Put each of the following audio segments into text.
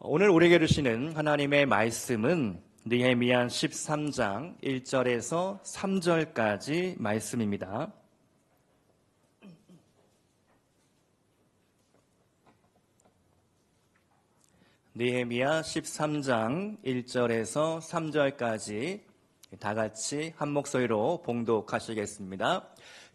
오늘 우리에게 주시는 하나님의 말씀은 느헤미야 13장 1절에서 3절까지 말씀입니다. 느헤미야 13장 1절에서 3절까지 다 같이 한 목소리로 봉독하시겠습니다.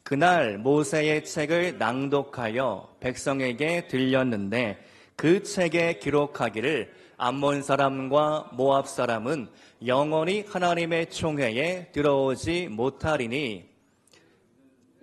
그날 모세의 책을 낭독하여 백성에게 들렸는데 그 책에 기록하기를 암몬 사람과 모압 사람은 영원히 하나님의 총회에 들어오지 못하리니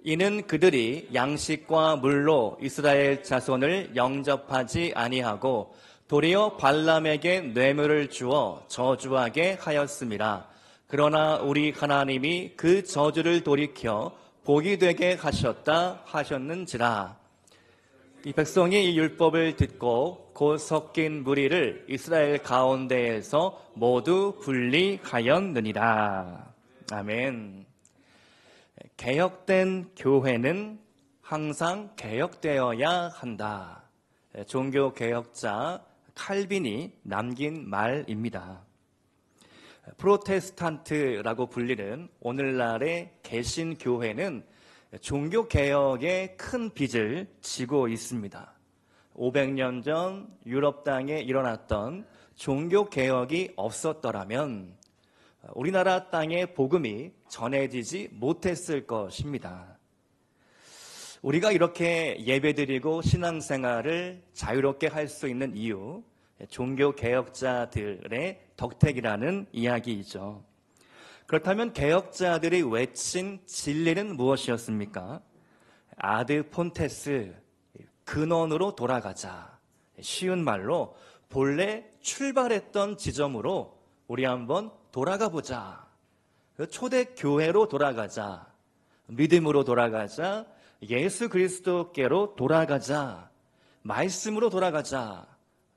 이는 그들이 양식과 물로 이스라엘 자손을 영접하지 아니하고 도리어 발람에게 뇌물을 주어 저주하게 하였음이라. 그러나 우리 하나님이 그 저주를 돌이켜 복이 되게 하셨다 하셨는지라. 이 백성이 이 율법을 듣고 곧 섞인 무리를 이스라엘 가운데에서 모두 분리하였느니라. 아멘. 개혁된 교회는 항상 개혁되어야 한다. 종교개혁자 칼빈이 남긴 말입니다. 프로테스탄트라고 불리는 오늘날의 개신교회는 종교개혁에 큰 빚을 지고 있습니다. 500년 전 유럽 땅에 일어났던 종교개혁이 없었더라면 우리나라 땅에 복음이 전해지지 못했을 것입니다. 우리가 이렇게 예배드리고 신앙생활을 자유롭게 할 수 있는 이유, 종교개혁자들의 덕택이라는 이야기이죠. 그렇다면 개혁자들이 외친 진리는 무엇이었습니까? 아드 폰테스, 근원으로 돌아가자. 쉬운 말로 본래 출발했던 지점으로 우리 한번 돌아가 보자. 초대교회로 돌아가자. 믿음으로 돌아가자. 예수 그리스도께로 돌아가자. 말씀으로 돌아가자.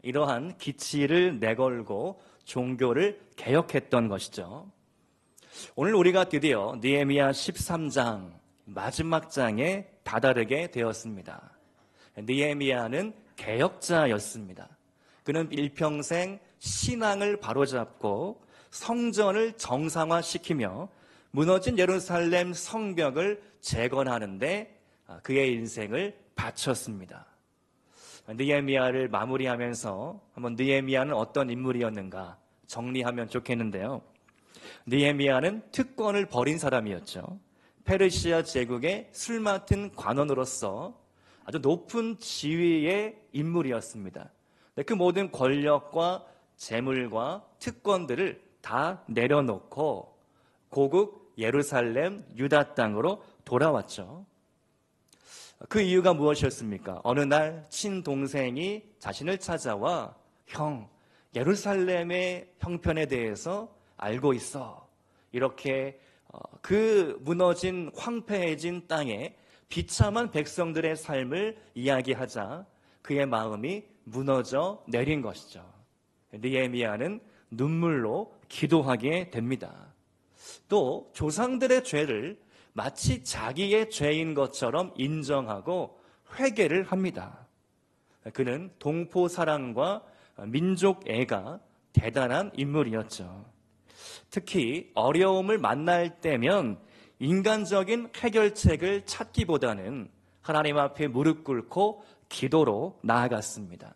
이러한 기치를 내걸고 종교를 개혁했던 것이죠. 오늘 우리가 드디어 느헤미야 13장 마지막 장에 다다르게 되었습니다. 느헤미야는 개혁자였습니다. 그는 일평생 신앙을 바로잡고 성전을 정상화시키며 무너진 예루살렘 성벽을 재건하는데 그의 인생을 바쳤습니다. 느헤미야를 마무리하면서 한번 느헤미야는 어떤 인물이었는가 정리하면 좋겠는데요. 느헤미야는 특권을 버린 사람이었죠. 페르시아 제국의 술 맡은 관원으로서 아주 높은 지위의 인물이었습니다. 그 모든 권력과 재물과 특권들을 다 내려놓고 고국 예루살렘 유다 땅으로 돌아왔죠. 그 이유가 무엇이었습니까? 어느 날 친동생이 자신을 찾아와 형, 예루살렘의 형편에 대해서 알고 있어. 이렇게 그 무너진 황폐해진 땅에 비참한 백성들의 삶을 이야기하자 그의 마음이 무너져 내린 것이죠. 느헤미야는 눈물로 기도하게 됩니다. 또 조상들의 죄를 마치 자기의 죄인 것처럼 인정하고 회개를 합니다. 그는 동포사랑과 민족애가 대단한 인물이었죠. 특히 어려움을 만날 때면 인간적인 해결책을 찾기보다는 하나님 앞에 무릎 꿇고 기도로 나아갔습니다.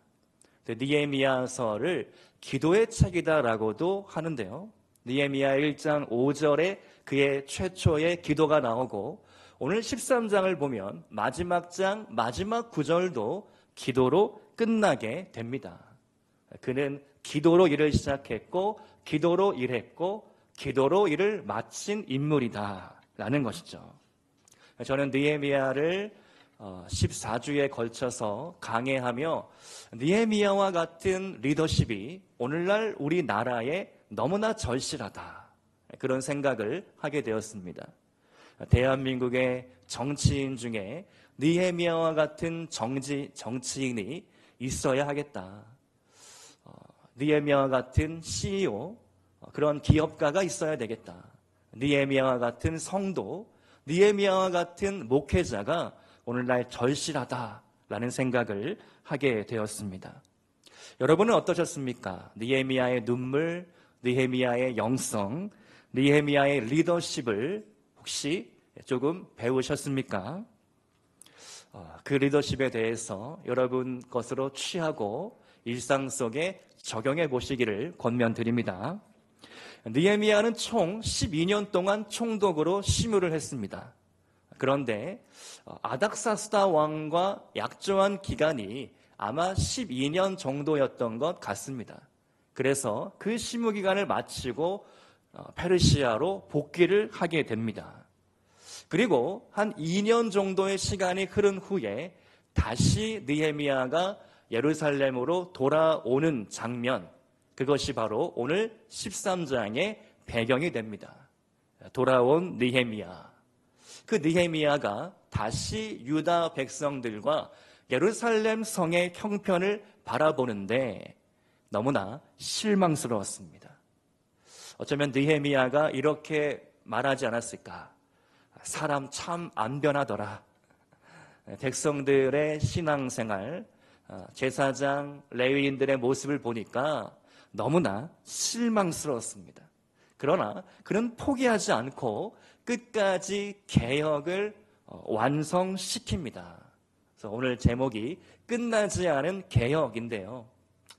느헤미야서를 기도의 책이다라고도 하는데요. 느헤미야 1장 5절에 그의 최초의 기도가 나오고 오늘 13장을 보면 마지막 장 마지막 구절도 기도로 끝나게 됩니다. 그는 기도로 일을 시작했고 기도로 일했고 기도로 일을 마친 인물이다라는 것이죠. 저는 느헤미야를 14주에 걸쳐서 강해하며 느헤미야와 같은 리더십이 오늘날 우리나라에 너무나 절실하다. 그런 생각을 하게 되었습니다. 대한민국의 정치인 중에 느헤미야와 같은 정치인이 있어야 하겠다. 느헤미야와 같은 CEO, 그런 기업가가 있어야 되겠다. 느헤미야와 같은 성도, 느헤미야와 같은 목회자가 오늘날 절실하다라는 생각을 하게 되었습니다. 여러분은 어떠셨습니까? 느헤미야의 눈물, 느헤미야의 영성, 느헤미야의 리더십을 혹시 조금 배우셨습니까? 그 리더십에 대해서 여러분 것으로 취하고 일상 속에 적용해 보시기를 권면드립니다. 느헤미야는 총 12년 동안 총독으로 시무를 했습니다. 그런데 아닥사스다 왕과 약조한 기간이 아마 12년 정도였던 것 같습니다. 그래서 그 시무 기간을 마치고 페르시아로 복귀를 하게 됩니다. 그리고 한 2년 정도의 시간이 흐른 후에 다시 느헤미야가 예루살렘으로 돌아오는 장면, 그것이 바로 오늘 13장의 배경이 됩니다. 돌아온 느헤미야. 그 느헤미야가 다시 유다 백성들과 예루살렘 성의 형편을 바라보는데 너무나 실망스러웠습니다. 어쩌면 느헤미야가 이렇게 말하지 않았을까? 사람 참 안 변하더라. 백성들의 신앙생활, 제사장, 레위인들의 모습을 보니까 너무나 실망스러웠습니다. 그러나 그는 포기하지 않고 끝까지 개혁을 완성시킵니다. 그래서 오늘 제목이 끝나지 않은 개혁인데요.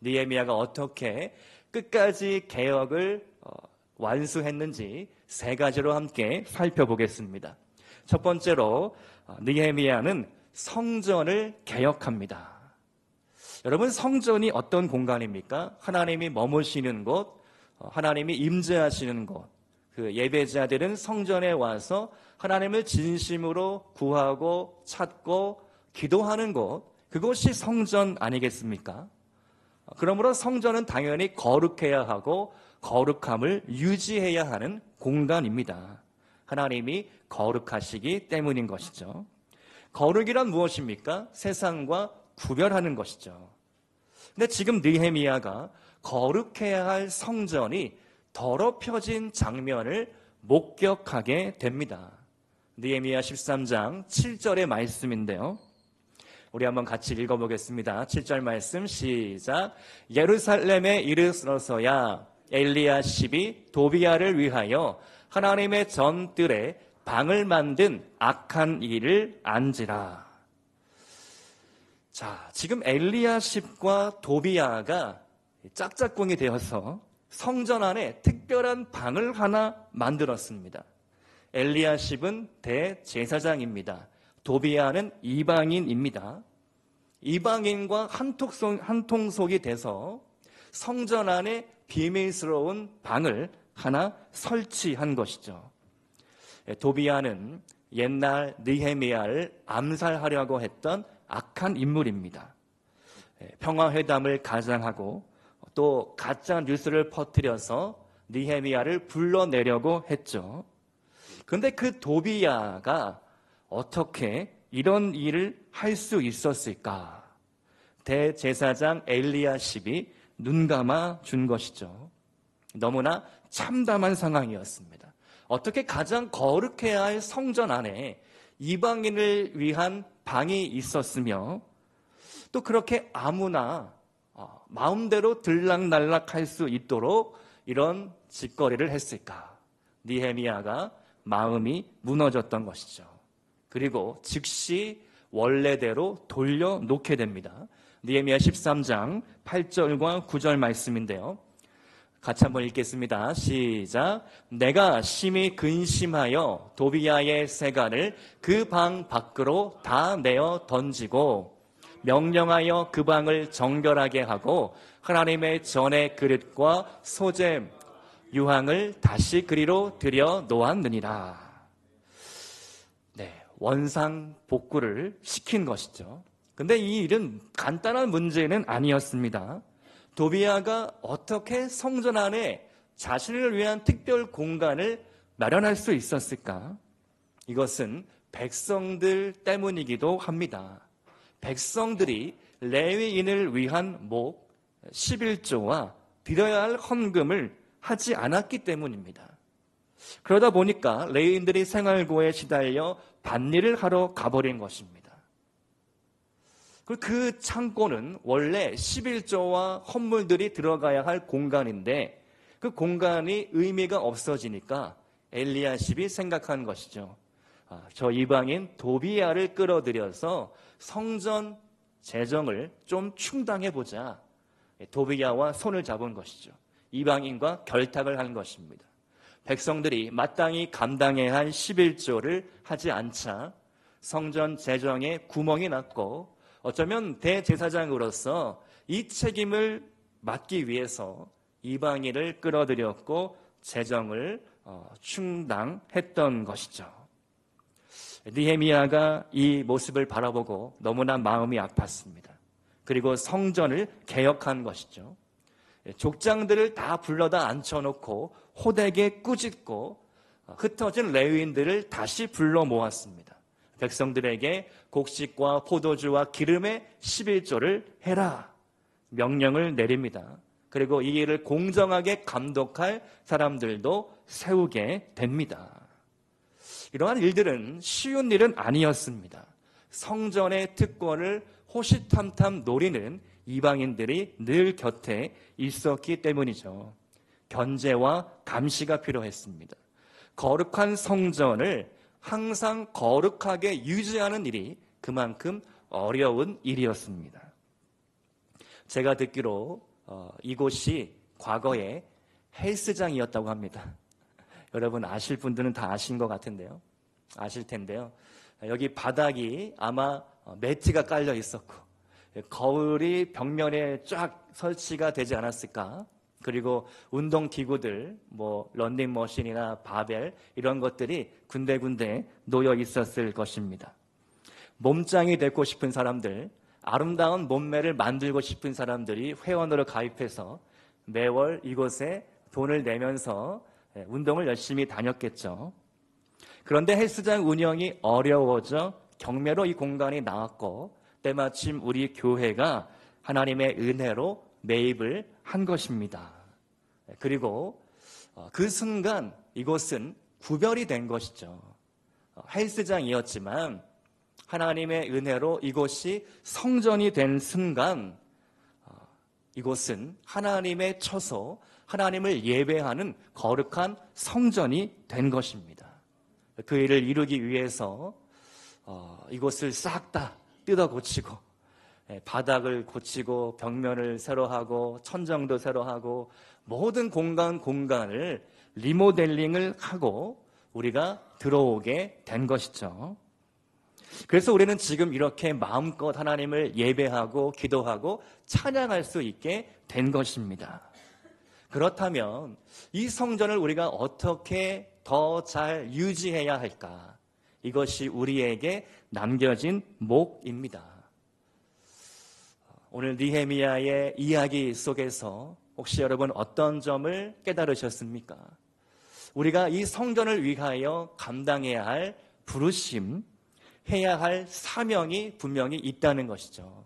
느헤미야가 어떻게 끝까지 개혁을 완수했는지 세 가지로 함께 살펴보겠습니다. 첫 번째로 느헤미야는 성전을 개혁합니다. 여러분, 성전이 어떤 공간입니까? 하나님이 머무시는 곳, 하나님이 임재하시는 곳. 그 예배자들은 성전에 와서 하나님을 진심으로 구하고 찾고 기도하는 곳, 그것이 성전 아니겠습니까? 그러므로 성전은 당연히 거룩해야 하고 거룩함을 유지해야 하는 공간입니다. 하나님이 거룩하시기 때문인 것이죠. 거룩이란 무엇입니까? 세상과 구별하는 것이죠. 근데 지금 느헤미야가 거룩해야 할 성전이 더럽혀진 장면을 목격하게 됩니다. 느헤미야 13장 7절의 말씀인데요. 우리 한번 같이 읽어보겠습니다. 7절 말씀 시작. 예루살렘에 이르러서야 엘리야십이 도비야를 위하여 하나님의 전뜰에 방을 만든 악한 일을 안지라. 자, 지금 엘리야십과 도비야가 짝짝꿍이 되어서 성전 안에 특별한 방을 하나 만들었습니다. 엘리야십은 대제사장입니다. 도비야는 이방인입니다. 이방인과 한통속이 돼서 성전 안에 비밀스러운 방을 하나 설치한 것이죠. 도비야는 옛날 느헤미야를 암살하려고 했던 악한 인물입니다. 평화회담을 가장하고 또 가짜 뉴스를 퍼뜨려서 느헤미야를 불러내려고 했죠. 그런데 그 도비야가 어떻게 이런 일을 할 수 있었을까? 대제사장 엘리야십이 눈감아 준 것이죠. 너무나 참담한 상황이었습니다. 어떻게 가장 거룩해야 할 성전 안에 이방인을 위한 방이 있었으며 또 그렇게 아무나 마음대로 들락날락할 수 있도록 이런 짓거리를 했을까? 느헤미야가 마음이 무너졌던 것이죠. 그리고 즉시 원래대로 돌려놓게 됩니다. 느헤미야 13장 8절과 9절 말씀인데요. 같이 한번 읽겠습니다. 시작. 내가 심히 근심하여 도비야의 세간을 그 방 밖으로 다 내어 던지고 명령하여 그 방을 정결하게 하고 하나님의 전의 그릇과 소재 유황을 다시 그리로 들여 놓았느니라. 네, 원상 복구를 시킨 것이죠. 근데 이 일은 간단한 문제는 아니었습니다. 도비야가 어떻게 성전 안에 자신을 위한 특별 공간을 마련할 수 있었을까? 이것은 백성들 때문이기도 합니다. 백성들이 레위인을 위한 목 11조와 드려야 할 헌금을 하지 않았기 때문입니다. 그러다 보니까 레위인들이 생활고에 시달려 밭일을 하러 가버린 것입니다. 그 창고는 원래 11조와 헌물들이 들어가야 할 공간인데 그 공간이 의미가 없어지니까 엘리야십이 생각한 것이죠. 저 이방인 도비야를 끌어들여서 성전 재정을 좀 충당해보자. 도비야와 손을 잡은 것이죠. 이방인과 결탁을 한 것입니다. 백성들이 마땅히 감당해야 할 11조를 하지 않자 성전 재정에 구멍이 났고 어쩌면 대제사장으로서 이 책임을 맡기 위해서 이방인을 끌어들였고 재정을 충당했던 것이죠. 느헤미야가 이 모습을 바라보고 너무나 마음이 아팠습니다. 그리고 성전을 개혁한 것이죠. 족장들을 다 불러다 앉혀놓고 호되게 꾸짖고 흩어진 레위인들을 다시 불러 모았습니다. 백성들에게 곡식과 포도주와 기름의 11조를 해라 명령을 내립니다. 그리고 이 일을 공정하게 감독할 사람들도 세우게 됩니다. 이러한 일들은 쉬운 일은 아니었습니다. 성전의 특권을 호시탐탐 노리는 이방인들이 늘 곁에 있었기 때문이죠. 견제와 감시가 필요했습니다. 거룩한 성전을 항상 거룩하게 유지하는 일이 그만큼 어려운 일이었습니다. 제가 듣기로 이곳이 과거에 헬스장이었다고 합니다. 여러분 아실 분들은 다 아신 것 같은데요. 아실 텐데요. 여기 바닥이 아마 매트가 깔려 있었고 거울이 벽면에 쫙 설치가 되지 않았을까. 그리고 운동기구들, 런닝머신이나 바벨 이런 것들이 군데군데 놓여 있었을 것입니다. 몸짱이 되고 싶은 사람들, 아름다운 몸매를 만들고 싶은 사람들이 회원으로 가입해서 매월 이곳에 돈을 내면서 운동을 열심히 다녔겠죠. 그런데 헬스장 운영이 어려워져 경매로 이 공간이 나왔고 때마침 우리 교회가 하나님의 은혜로 매입을 한 것입니다. 그리고 그 순간 이곳은 구별이 된 것이죠. 헬스장이었지만 하나님의 은혜로 이곳이 성전이 된 순간 이곳은 하나님의 처소, 하나님을 예배하는 거룩한 성전이 된 것입니다. 그 일을 이루기 위해서 이곳을 싹 다 뜯어 고치고 바닥을 고치고 벽면을 새로 하고 천정도 새로 하고 모든 공간을 리모델링을 하고 우리가 들어오게 된 것이죠. 그래서 우리는 지금 이렇게 마음껏 하나님을 예배하고 기도하고 찬양할 수 있게 된 것입니다. 그렇다면 이 성전을 우리가 어떻게 더 잘 유지해야 할까? 이것이 우리에게 남겨진 몫입니다. 오늘 느헤미야의 이야기 속에서 혹시 여러분 어떤 점을 깨달으셨습니까? 우리가 이 성전을 위하여 감당해야 할 부르심, 해야 할 사명이 분명히 있다는 것이죠.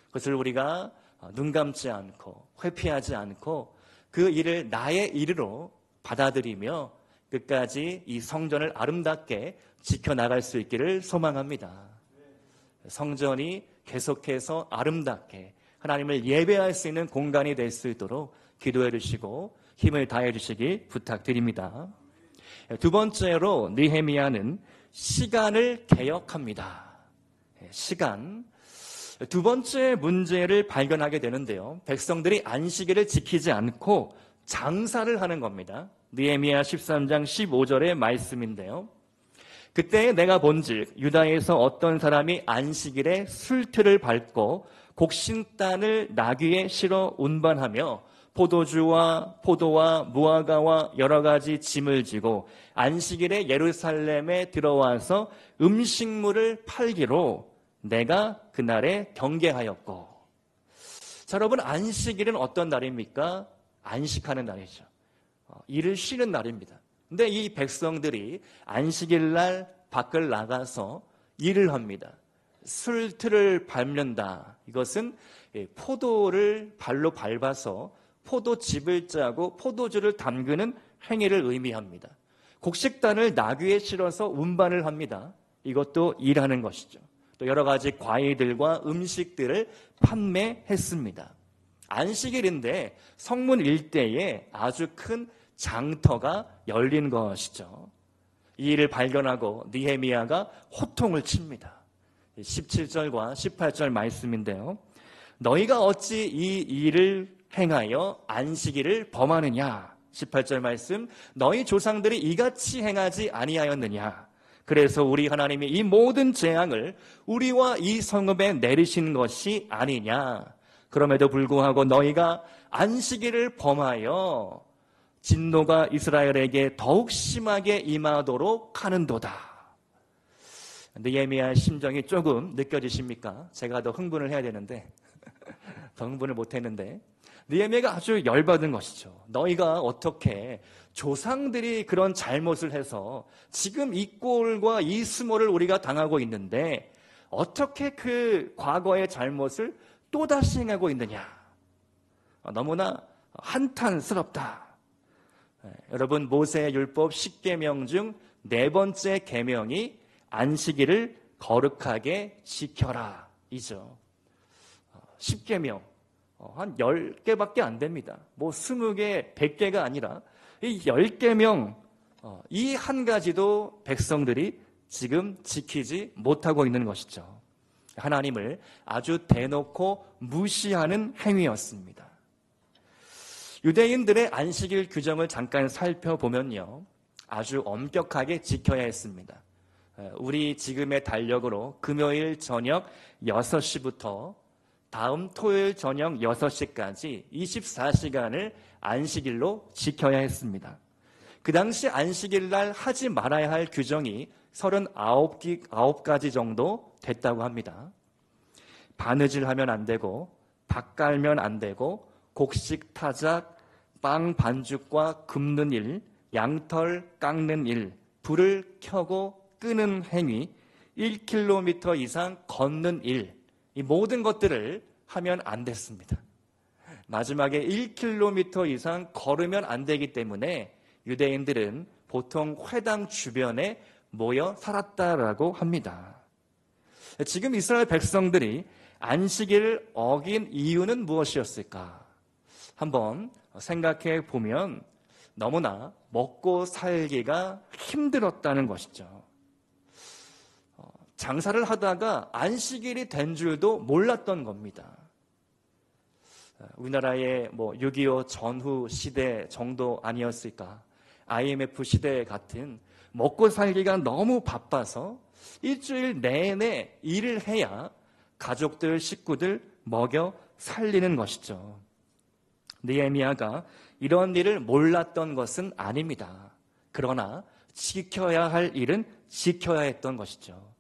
그것을 우리가 눈 감지 않고 회피하지 않고 그 일을 나의 일으로 받아들이며 끝까지 이 성전을 아름답게 지켜나갈 수 있기를 소망합니다. 성전이 계속해서 아름답게 하나님을 예배할 수 있는 공간이 될 수 있도록 기도해 주시고 힘을 다해 주시기 부탁드립니다. 두 번째로 느헤미야는 시간을 개혁합니다. 시간. 두 번째 문제를 발견하게 되는데요. 백성들이 안식일을 지키지 않고 장사를 하는 겁니다. 느헤미야 13장 15절의 말씀인데요. 그때 내가 본즉 유다에서 어떤 사람이 안식일에 술틀을 밟고 곡신단을 나귀에 실어 운반하며 포도주와 포도와 무화과와 여러 가지 짐을 지고 안식일에 예루살렘에 들어와서 음식물을 팔기로 내가 그날에 경계하였고. 자, 여러분 안식일은 어떤 날입니까? 안식하는 날이죠. 일을 쉬는 날입니다. 근데 이 백성들이 안식일 날 밖을 나가서 일을 합니다. 술틀을 밟는다. 이것은 포도를 발로 밟아서 포도즙을 짜고 포도주를 담그는 행위를 의미합니다. 곡식단을 나귀에 실어서 운반을 합니다. 이것도 일하는 것이죠. 또 여러 가지 과일들과 음식들을 판매했습니다. 안식일인데 성문 일대에 아주 큰 장터가 열린 것이죠. 이 일을 발견하고 느헤미야가 호통을 칩니다. 17절과 18절 말씀인데요. 너희가 어찌 이 일을 행하여 안식일을 범하느냐? 18절 말씀, 너희 조상들이 이같이 행하지 아니하였느냐? 그래서 우리 하나님이 이 모든 재앙을 우리와 이 성읍에 내리신 것이 아니냐? 그럼에도 불구하고 너희가 안식일을 범하여 진노가 이스라엘에게 더욱 심하게 임하도록 하는도다. 느헤미야의 심정이 조금 느껴지십니까? 제가 더 흥분을 해야 되는데 더 흥분을 못했는데 느헤미야가 아주 열받은 것이죠. 너희가 어떻게 조상들이 그런 잘못을 해서 지금 이 꼴과 이 수모를 우리가 당하고 있는데 어떻게 그 과거의 잘못을 또다시 행하고 있느냐. 너무나 한탄스럽다. 여러분, 모세의 율법 10계명 중 4번째 계명이 안식일을 거룩하게 지켜라 이죠. 10계명 한 10개밖에 안 됩니다. 뭐 20개, 100개가 아니라 이 10계명 이 한 가지도 백성들이 지금 지키지 못하고 있는 것이죠. 하나님을 아주 대놓고 무시하는 행위였습니다. 유대인들의 안식일 규정을 잠깐 살펴보면요. 아주 엄격하게 지켜야 했습니다. 우리 지금의 달력으로 금요일 저녁 6시부터 다음 토요일 저녁 6시까지 24시간을 안식일로 지켜야 했습니다. 그 당시 안식일 날 하지 말아야 할 규정이 39가지 정도 됐다고 합니다. 바느질 하면 안 되고, 밥 갈면 안 되고, 곡식 타작, 빵 반죽과 굽는 일, 양털 깎는 일, 불을 켜고 끄는 행위, 1km 이상 걷는 일, 이 모든 것들을 하면 안 됐습니다. 마지막에 1km 이상 걸으면 안 되기 때문에 유대인들은 보통 회당 주변에 모여 살았다라고 합니다. 지금 이스라엘 백성들이 안식일을 어긴 이유는 무엇이었을까? 한번 생각해 보면 너무나 먹고 살기가 힘들었다는 것이죠. 장사를 하다가 안식일이 된 줄도 몰랐던 겁니다. 우리나라의 6.25 전후 시대 정도 아니었을까? IMF 시대 같은 먹고 살기가 너무 바빠서 일주일 내내 일을 해야 가족들, 식구들 먹여 살리는 것이죠. 느헤미야가 이런 일을 몰랐던 것은 아닙니다. 그러나 지켜야 할 일은 지켜야 했던 것이죠.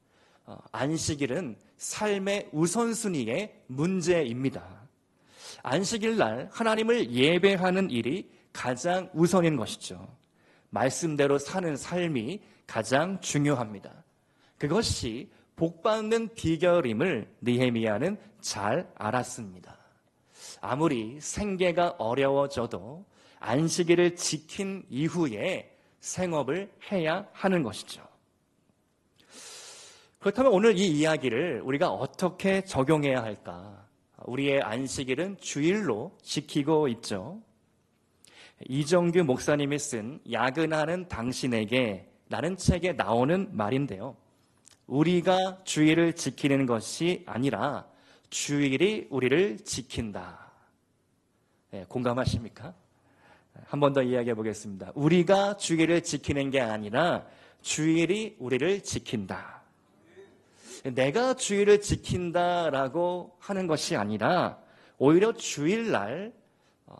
안식일은 삶의 우선순위의 문제입니다. 안식일 날 하나님을 예배하는 일이 가장 우선인 것이죠. 말씀대로 사는 삶이 가장 중요합니다. 그것이 복받는 비결임을 느헤미야는 잘 알았습니다. 아무리 생계가 어려워져도 안식일을 지킨 이후에 생업을 해야 하는 것이죠. 그렇다면 오늘 이 이야기를 우리가 어떻게 적용해야 할까? 우리의 안식일은 주일로 지키고 있죠. 이정규 목사님이 쓴 야근하는 당신에게 라는 책에 나오는 말인데요. 우리가 주일을 지키는 것이 아니라 주일이 우리를 지킨다. 네, 공감하십니까? 한 번 더 이야기해 보겠습니다. 우리가 주일을 지키는 게 아니라 주일이 우리를 지킨다. 내가 주일을 지킨다라고 하는 것이 아니라 오히려 주일날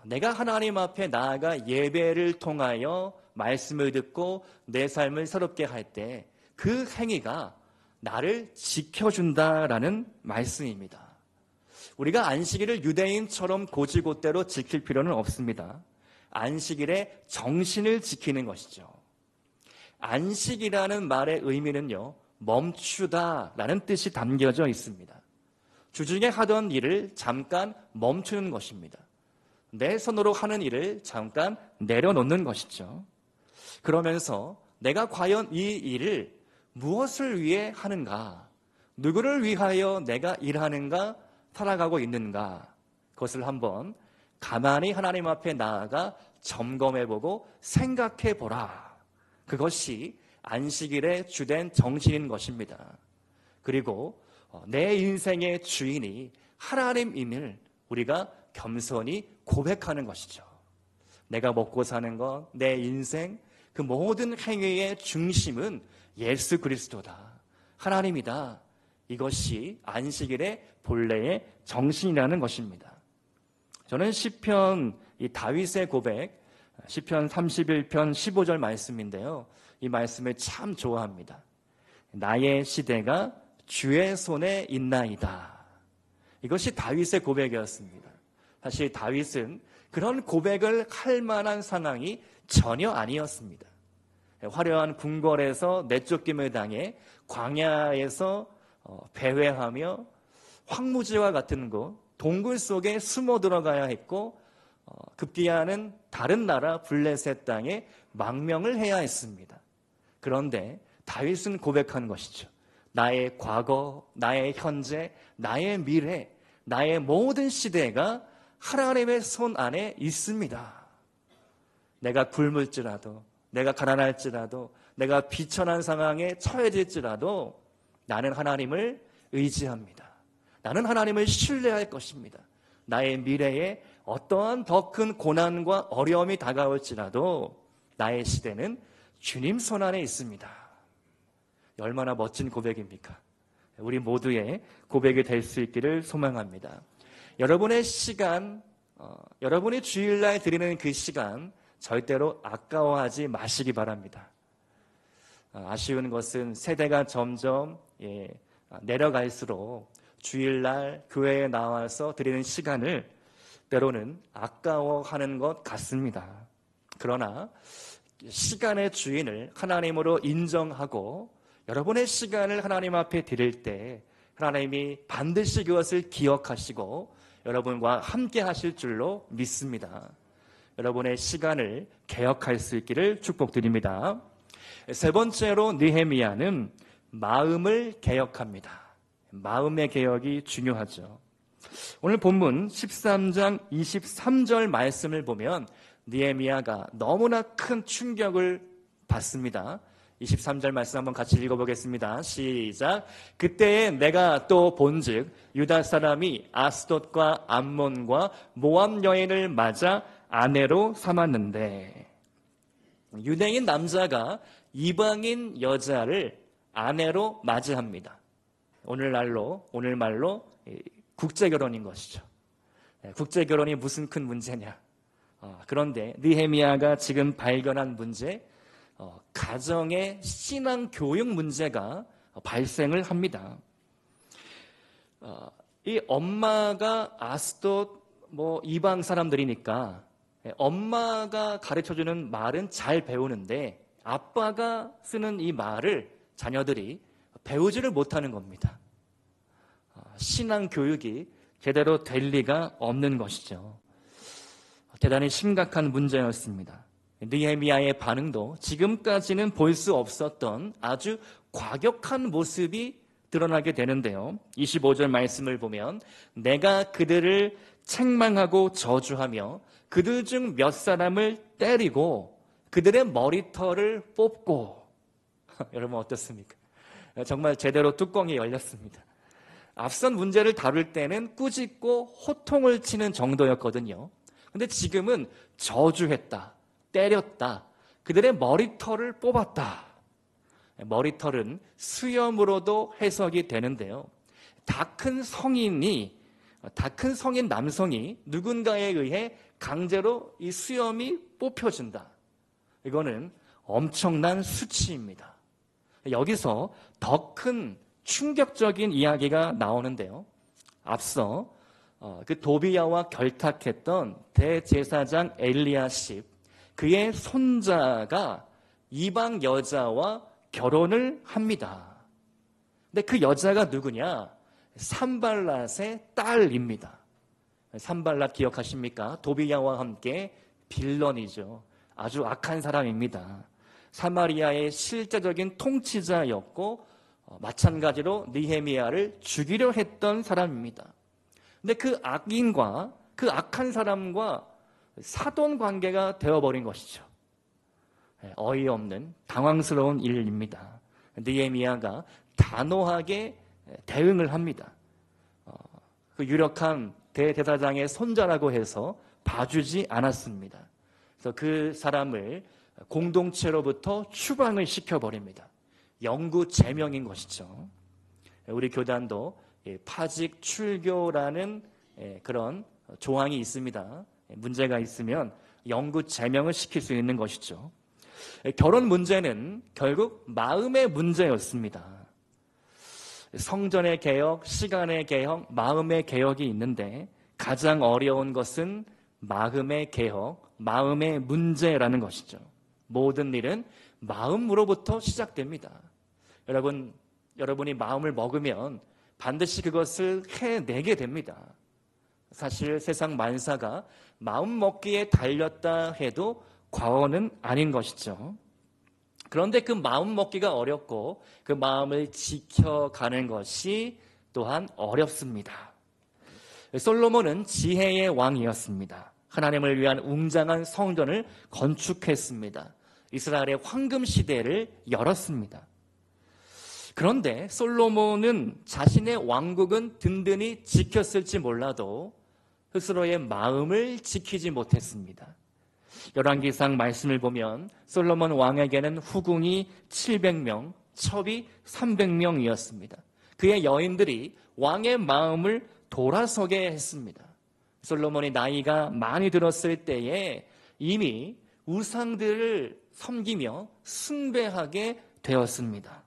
내가 하나님 앞에 나아가 예배를 통하여 말씀을 듣고 내 삶을 새롭게 할 때 그 행위가 나를 지켜준다라는 말씀입니다. 우리가 안식일을 유대인처럼 고지고대로 지킬 필요는 없습니다. 안식일의 정신을 지키는 것이죠. 안식이라는 말의 의미는요, 멈추다라는 뜻이 담겨져 있습니다. 주중에 하던 일을 잠깐 멈추는 것입니다. 내 손으로 하는 일을 잠깐 내려놓는 것이죠. 그러면서 내가 과연 이 일을 무엇을 위해 하는가, 누구를 위하여 내가 일하는가 살아가고 있는가, 그것을 한번 가만히 하나님 앞에 나아가 점검해보고 생각해보라. 그것이 안식일의 주된 정신인 것입니다. 그리고 내 인생의 주인이 하나님임을 우리가 겸손히 고백하는 것이죠. 내가 먹고 사는 것, 내 인생, 그 모든 행위의 중심은 예수 그리스도다, 하나님이다. 이것이 안식일의 본래의 정신이라는 것입니다. 저는 시편, 이 다윗의 고백, 시편 31편 15절 말씀인데요, 이 말씀을 참 좋아합니다. 나의 시대가 주의 손에 있나이다. 이것이 다윗의 고백이었습니다. 사실 다윗은 그런 고백을 할 만한 상황이 전혀 아니었습니다. 화려한 궁궐에서 내쫓김을 당해 광야에서 배회하며 황무지와 같은 곳, 동굴 속에 숨어 들어가야 했고, 급기야는 다른 나라 블레셋 땅에 망명을 해야 했습니다. 그런데 다윗은 고백한 것이죠. 나의 과거, 나의 현재, 나의 미래, 나의 모든 시대가 하나님의 손 안에 있습니다. 내가 굶을지라도, 내가 가난할지라도, 내가 비천한 상황에 처해질지라도 나는 하나님을 의지합니다. 나는 하나님을 신뢰할 것입니다. 나의 미래에 어떠한 더 큰 고난과 어려움이 다가올지라도 나의 시대는 주님 손 안에 있습니다. 얼마나 멋진 고백입니까? 우리 모두의 고백이 될 수 있기를 소망합니다. 여러분의 시간, 여러분이 주일날 드리는 그 시간 절대로 아까워하지 마시기 바랍니다. 아쉬운 것은 세대가 점점 내려갈수록 주일날 교회에 나와서 드리는 시간을 때로는 아까워하는 것 같습니다. 그러나 시간의 주인을 하나님으로 인정하고 여러분의 시간을 하나님 앞에 드릴 때 하나님이 반드시 그것을 기억하시고 여러분과 함께 하실 줄로 믿습니다. 여러분의 시간을 개혁할 수 있기를 축복드립니다. 세 번째로 느헤미야는 마음을 개혁합니다. 마음의 개혁이 중요하죠. 오늘 본문 13장 23절 말씀을 보면 느헤미야가 너무나 큰 충격을 받습니다. 23절 말씀 한번 같이 읽어보겠습니다. 시작. 그때에 내가 또 본즉 유다 사람이 아스돗과 암몬과 모압 여인을 맞아 아내로 삼았는데, 유대인 남자가 이방인 여자를 아내로 맞이합니다. 오늘말로 국제결혼인 것이죠. 국제결혼이 무슨 큰 문제냐. 그런데 느헤미야가 지금 발견한 문제, 가정의 신앙교육 문제가 발생을 합니다. 이 엄마가 아스돗 이방 사람들이니까 엄마가 가르쳐주는 말은 잘 배우는데 아빠가 쓰는 이 말을 자녀들이 배우지를 못하는 겁니다. 신앙교육이 제대로 될 리가 없는 것이죠. 대단히 심각한 문제였습니다. 느헤미야의 반응도 지금까지는 볼 수 없었던 아주 과격한 모습이 드러나게 되는데요. 25절 말씀을 보면 내가 그들을 책망하고 저주하며 그들 중 몇 사람을 때리고 그들의 머리털을 뽑고 여러분 어떻습니까? 정말 제대로 뚜껑이 열렸습니다. 앞선 문제를 다룰 때는 꾸짖고 호통을 치는 정도였거든요. 근데 지금은 저주했다, 때렸다, 그들의 머리털을 뽑았다. 머리털은 수염으로도 해석이 되는데요. 다 큰 성인 남성이 누군가에 의해 강제로 이 수염이 뽑혀진다. 이거는 엄청난 수치입니다. 여기서 더 큰 충격적인 이야기가 나오는데요. 앞서 그 도비야와 결탁했던 대제사장 엘리야십, 그의 손자가 이방 여자와 결혼을 합니다. 근데 그 여자가 누구냐? 산발랏의 딸입니다. 산발랏 기억하십니까? 도비야와 함께 빌런이죠. 아주 악한 사람입니다. 사마리아의 실제적인 통치자였고 마찬가지로 느헤미야를 죽이려 했던 사람입니다. 근데 그 악인과 그 악한 사람과 사돈 관계가 되어버린 것이죠. 어이없는 당황스러운 일입니다. 느헤미야가 단호하게 대응을 합니다. 그 유력한 대제사장의 손자라고 해서 봐주지 않았습니다. 그래서 그 사람을 공동체로부터 추방을 시켜버립니다. 영구 제명인 것이죠. 우리 교단도 파직 출교라는 그런 조항이 있습니다. 문제가 있으면 영구 제명을 시킬 수 있는 것이죠. 결혼 문제는 결국 마음의 문제였습니다. 성전의 개혁, 시간의 개혁, 마음의 개혁이 있는데 가장 어려운 것은 마음의 개혁, 마음의 문제라는 것이죠. 모든 일은 마음으로부터 시작됩니다. 여러분이 마음을 먹으면 반드시 그것을 해내게 됩니다. 사실 세상 만사가 마음 먹기에 달렸다 해도 과언은 아닌 것이죠. 그런데 그 마음 먹기가 어렵고 그 마음을 지켜가는 것이 또한 어렵습니다. 솔로몬은 지혜의 왕이었습니다. 하나님을 위한 웅장한 성전을 건축했습니다. 이스라엘의 황금 시대를 열었습니다. 그런데 솔로몬은 자신의 왕국은 든든히 지켰을지 몰라도 스스로의 마음을 지키지 못했습니다. 열왕기상 말씀을 보면 솔로몬 왕에게는 후궁이 700명, 첩이 300명이었습니다. 그의 여인들이 왕의 마음을 돌아서게 했습니다. 솔로몬이 나이가 많이 들었을 때에 이미 우상들을 섬기며 숭배하게 되었습니다.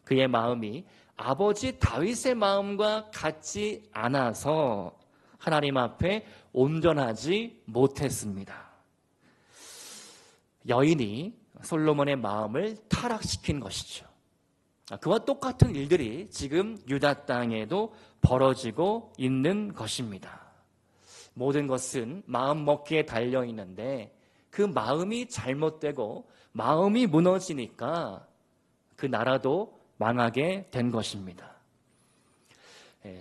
그의 마음이 아버지 다윗의 마음과 같지 않아서 하나님 앞에 온전하지 못했습니다. 여인이 솔로몬의 마음을 타락시킨 것이죠. 그와 똑같은 일들이 지금 유다 땅에도 벌어지고 있는 것입니다. 모든 것은 마음 먹기에 달려 있는데 그 마음이 잘못되고 마음이 무너지니까 그 나라도 망하게 된 것입니다.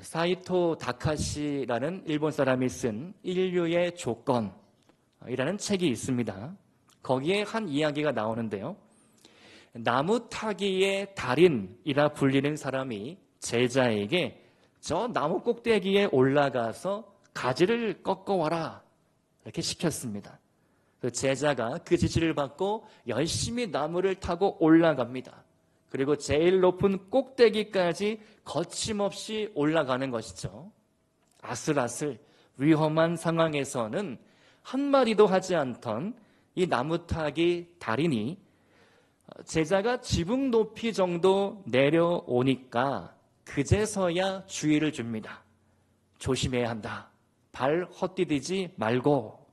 사이토 다카시라는 일본 사람이 쓴 인류의 조건이라는 책이 있습니다. 거기에 한 이야기가 나오는데요. 나무 타기의 달인이라 불리는 사람이 제자에게 저 나무 꼭대기에 올라가서 가지를 꺾어와라 이렇게 시켰습니다. 그 제자가 그 지시를 받고 열심히 나무를 타고 올라갑니다. 그리고 제일 높은 꼭대기까지 거침없이 올라가는 것이죠. 아슬아슬 위험한 상황에서는 한마디도 하지 않던 이 나무타기 달인이 제자가 지붕 높이 정도 내려오니까 그제서야 주의를 줍니다. 조심해야 한다. 발 헛디디지 말고.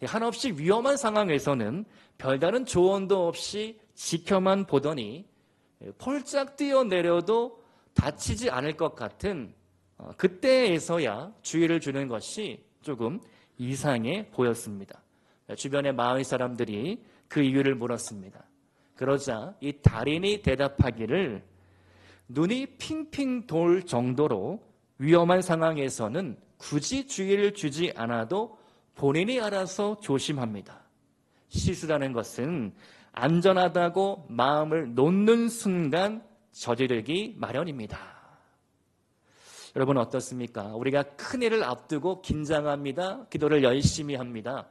한없이 위험한 상황에서는 별다른 조언도 없이 지켜만 보더니 폴짝 뛰어내려도 다치지 않을 것 같은 그때에서야 주의를 주는 것이 조금 이상해 보였습니다. 주변의 마을 사람들이 그 이유를 물었습니다. 그러자 이 달인이 대답하기를 눈이 핑핑 돌 정도로 위험한 상황에서는 굳이 주의를 주지 않아도 본인이 알아서 조심합니다. 실수라는 것은 안전하다고 마음을 놓는 순간 저지르기 마련입니다. 여러분 어떻습니까? 우리가 큰일을 앞두고 긴장합니다. 기도를 열심히 합니다.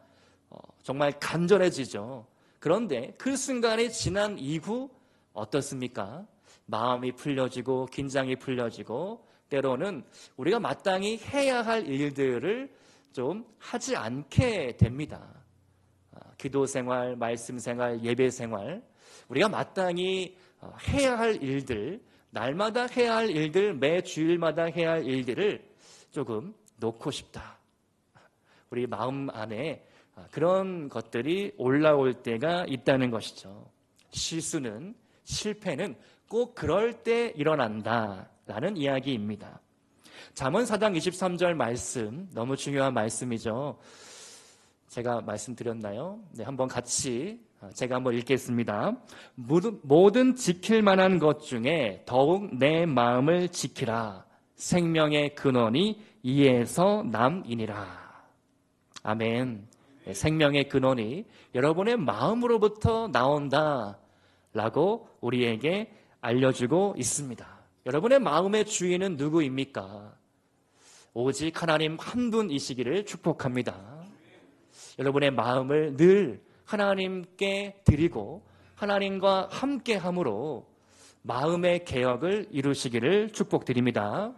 정말 간절해지죠. 그런데 그 순간이 지난 이후 어떻습니까? 마음이 풀려지고 긴장이 풀려지고 때로는 우리가 마땅히 해야 할 일들을 좀 하지 않게 됩니다. 기도 생활, 말씀 생활, 예배 생활, 우리가 마땅히 해야 할 일들, 날마다 해야 할 일들, 매 주일마다 해야 할 일들을 조금 놓고 싶다. 우리 마음 안에 그런 것들이 올라올 때가 있다는 것이죠. 실수는, 실패는 꼭 그럴 때 일어난다라는 이야기입니다. 잠언 4장 23절 말씀, 너무 중요한 말씀이죠. 제가 말씀드렸나요? 네, 한번 같이 제가 한번 읽겠습니다. 모든 지킬 만한 것 중에 더욱 내 마음을 지키라. 생명의 근원이 이에서 남이니라. 아멘. 생명의 근원이 여러분의 마음으로부터 나온다라고 우리에게 알려주고 있습니다. 여러분의 마음의 주인은 누구입니까? 오직 하나님 한 분이시기를 축복합니다. 여러분의 마음을 늘 하나님께 드리고 하나님과 함께함으로 마음의 개혁을 이루시기를 축복드립니다.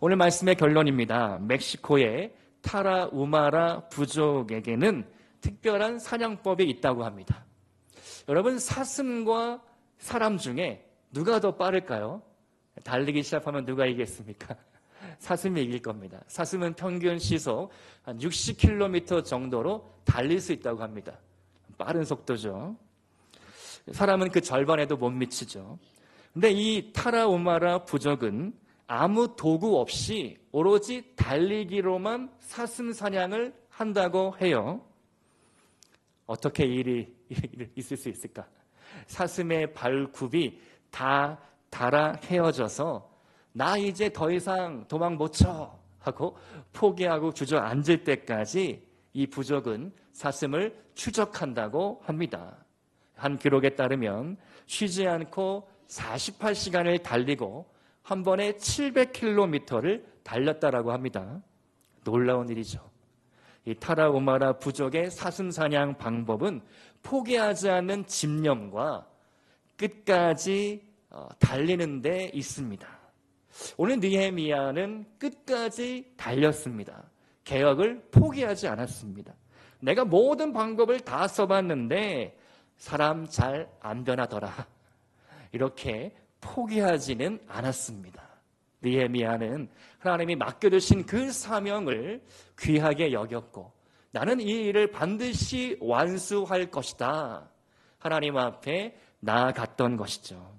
오늘 말씀의 결론입니다. 멕시코의 타라우마라 부족에게는 특별한 사냥법이 있다고 합니다. 여러분, 사슴과 사람 중에 누가 더 빠를까요? 달리기 시작하면 누가 이기겠습니까? 사슴이 이길 겁니다. 사슴은 평균 시속 한 60km 정도로 달릴 수 있다고 합니다. 빠른 속도죠. 사람은 그 절반에도 못 미치죠. 근데 이 타라우마라 부족은 아무 도구 없이 오로지 달리기로만 사슴 사냥을 한다고 해요. 어떻게 이 일이 있을 수 있을까? 사슴의 발굽이 다 닳아 헤어져서 나 이제 더 이상 도망 못 쳐 하고 포기하고 주저앉을 때까지 이 부족은 사슴을 추적한다고 합니다. 한 기록에 따르면 쉬지 않고 48시간을 달리고 한 번에 700km를 달렸다라고 합니다. 놀라운 일이죠. 이 타라우마라 부족의 사슴 사냥 방법은 포기하지 않는 집념과 끝까지 달리는 데 있습니다. 오늘 느헤미야는 끝까지 달렸습니다. 개혁을 포기하지 않았습니다. 내가 모든 방법을 다 써봤는데 사람 잘 안 변하더라. 이렇게 포기하지는 않았습니다. 느헤미야는 하나님이 맡겨주신 그 사명을 귀하게 여겼고 나는 이 일을 반드시 완수할 것이다. 하나님 앞에 나아갔던 것이죠.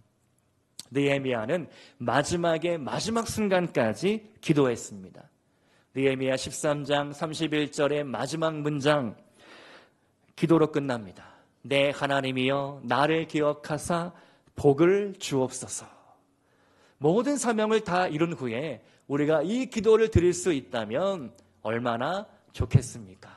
느헤미야는 마지막 순간까지 기도했습니다. 느헤미야 13장 31절의 마지막 문장 기도로 끝납니다. 내 하나님이여 나를 기억하사 복을 주옵소서. 모든 사명을 다 이룬 후에 우리가 이 기도를 드릴 수 있다면 얼마나 좋겠습니까?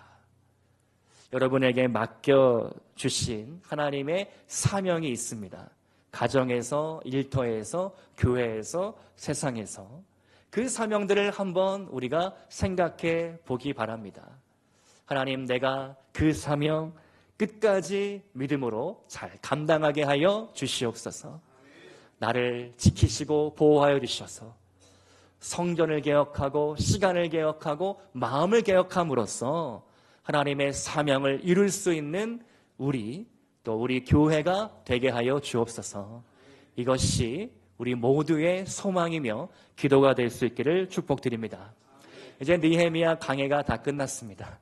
여러분에게 맡겨주신 하나님의 사명이 있습니다. 가정에서, 일터에서, 교회에서, 세상에서 그 사명들을 한번 우리가 생각해 보기 바랍니다. 하나님, 내가 그 사명 끝까지 믿음으로 잘 감당하게 하여 주시옵소서. 나를 지키시고 보호하여 주셔서 성전을 개혁하고 시간을 개혁하고 마음을 개혁함으로써 하나님의 사명을 이룰 수 있는 또 우리 교회가 되게 하여 주옵소서. 이것이 우리 모두의 소망이며 기도가 될 수 있기를 축복드립니다. 이제 느헤미야 강해가 다 끝났습니다.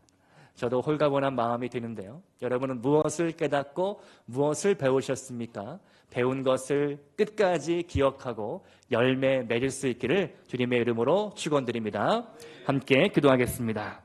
저도 홀가분한 마음이 드는데요. 여러분은 무엇을 깨닫고 무엇을 배우셨습니까? 배운 것을 끝까지 기억하고 열매 맺을 수 있기를 주님의 이름으로 축원드립니다. 함께 기도하겠습니다.